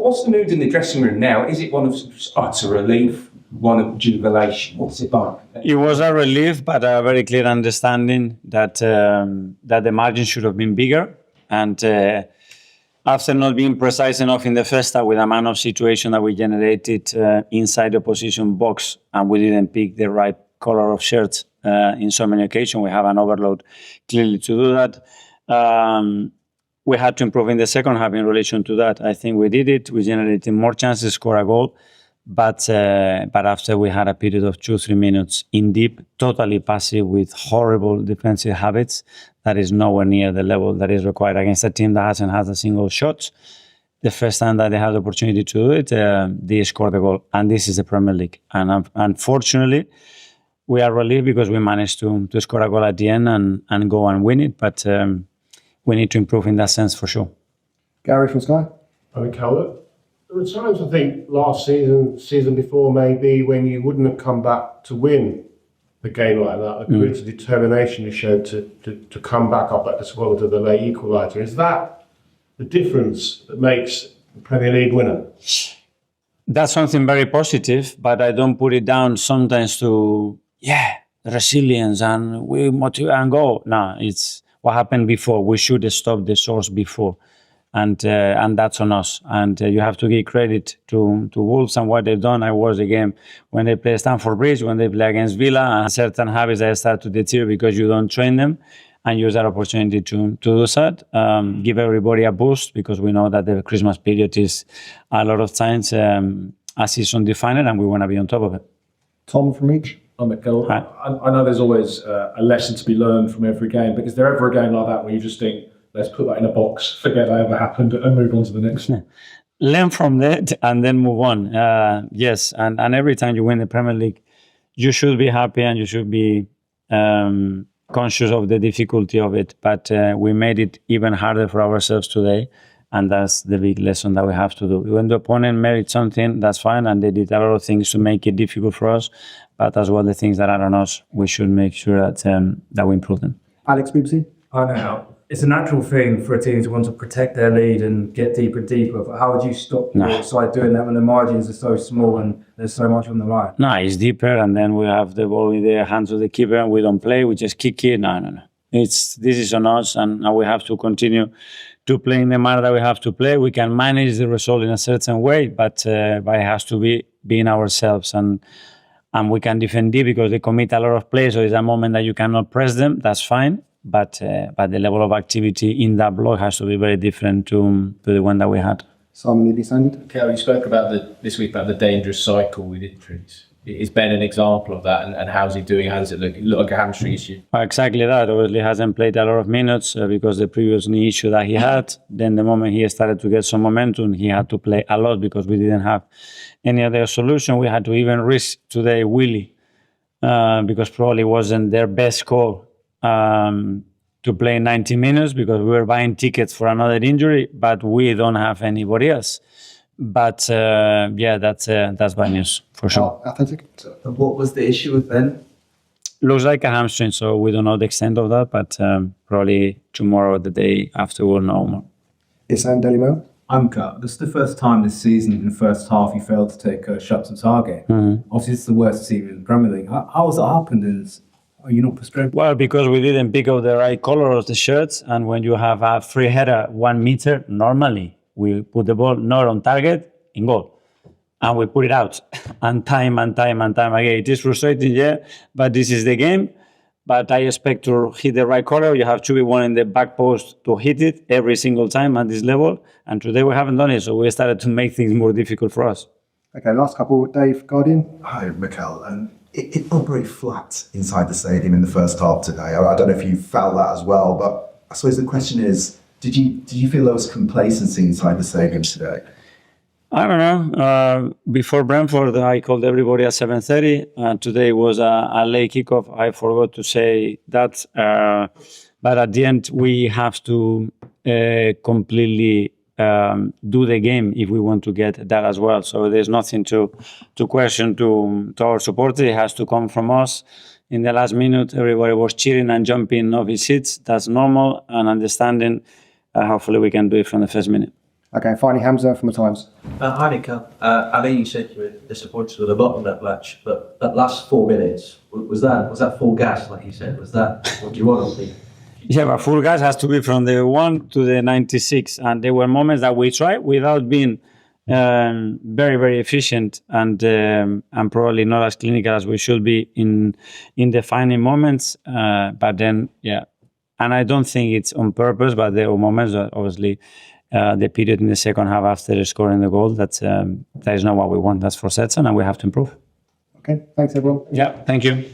What's the mood in the dressing room now? Is it one of utter relief, one of jubilation? What's it like? It was a relief, but a very clear understanding that that the margin should have been bigger. And after not being precise enough in the first half with the amount of situation that we generated inside the opposition box, and we didn't pick the right color of shirts in so many occasions, we have an overload clearly to do that. We had to improve in the second half in relation to that. I think we did it. We generated more chances, score a goal. But after we had a period of 2-3 minutes in deep, totally passive with horrible defensive habits, that is nowhere near the level that is required against a team that hasn't had a single shot. The first time that they had the opportunity to do it, they scored the goal. And this is the Premier League. And unfortunately, we are relieved because we managed to score a goal at the end and go and win it. But we need to improve in that sense for sure. Gary from Sky. There were times, I think, last season before maybe, when you wouldn't have come back to win a game like that. The grit of determination you showed to come back up at the squad to the late equaliser. Is that the difference that makes the Premier League winner? That's something very positive, but I don't put it down sometimes to, resilience and we motivate and go. No, it's what happened before. We should have stopped the source before. And that's on us. And you have to give credit to Wolves and what they've done. I watched the game when they play Stamford Bridge, when they play against Villa, and certain habits that start to deteriorate because you don't train them, and use that opportunity to do that. Give everybody a boost, because we know that the Christmas period is a lot of times a season definer, and we want to be on top of it. Tom from Reach. I'm Mikel. I know there's always a lesson to be learned from every game, but is there ever a game like that where you just think, let's put that in a box, forget that ever happened, and move on to the next? Learn from that and then move on. Yes, and every time you win the Premier League, you should be happy and you should be conscious of the difficulty of it. But we made it even harder for ourselves today, and that's the big lesson that we have to do. When the opponent merits something, that's fine, and they did a lot of things to make it difficult for us. But as well, the things that are on us, we should make sure that we improve them. Alex BBC. I know. It's a natural thing for a team to want to protect their lead and get deeper and deeper. But how would you stop your side doing that when the margins are so small and there's so much on the line? No, it's deeper, and then we have the ball in the hands of the keeper and we don't play, we just kick it. No. This is on us, and we have to continue to play in the manner that we have to play. We can manage the result in a certain way, but it has to be being ourselves. And we can defend deep because they commit a lot of plays, so it's a moment that you cannot press them, that's fine. But the level of activity in that block has to be very different to the one that we had. Simon Lee-Sand. Kel, you spoke about this week about the dangerous cycle with injuries. Is Ben an example of that, and how's he doing? How does it look? It looked like a hamstring issue. Exactly that. Obviously, hasn't played a lot of minutes because the previous knee issue that he had. Then the moment he started to get some momentum, he had to play a lot because we didn't have any other solution. We had to even risk today Willie because probably wasn't their best call to play 90 minutes because we were buying tickets for another injury, but we don't have anybody else. But that's bad news for sure. Athletic. What was the issue with Ben? Looks like a hamstring, so we don't know the extent of that, but probably tomorrow or the day after we'll know more. Isan Delimo. Amka, this is the first time this season in the first half you failed to take shots on target. Obviously, it's the worst team in the Premier League. How has that happened? Are you not frustrated? Well, because we didn't pick up the right color of the shirts, and when you have a free header 1 meter, normally we put the ball not on target, in goal. And we put it out. And time again. It is frustrating, but this is the game. But I expect to hit the right color. You have to be one in the back post to hit it every single time at this level. And today we haven't done it, so we started to make things more difficult for us. Okay, last couple. Dave, Guardian. Hi, Mikel. It felt very flat inside the stadium in the first half today. I don't know if you felt that as well, but I suppose the question is, did you feel there was complacency inside the stadium today? I don't know. Before Brentford, I called everybody at 7:30. Today was a late kickoff. I forgot to say that. But at the end, we have to completely do the game if we want to get that as well. So there's nothing to question to our supporters. It has to come from us. In the last minute, everybody was cheering and jumping off his seats. That's normal and understanding. Hopefully we can do it from the first minute. Okay, finally, Hamza from the Times. Heineken, I know you said you were disappointed with the bottom of that match, but that last 4 minutes, was that full gas, like you said? Was that what you wanted? Yeah, but full gas has to be from the 1 to the 96. And there were moments that we tried without being very, very efficient and probably not as clinical as we should be in defining moments. But then, yeah. And I don't think it's on purpose, but there were moments that obviously the period in the second half after scoring the goal, that is not what we want. That's for Setson, and we have to improve. Okay, thanks everyone. Yeah, thank you.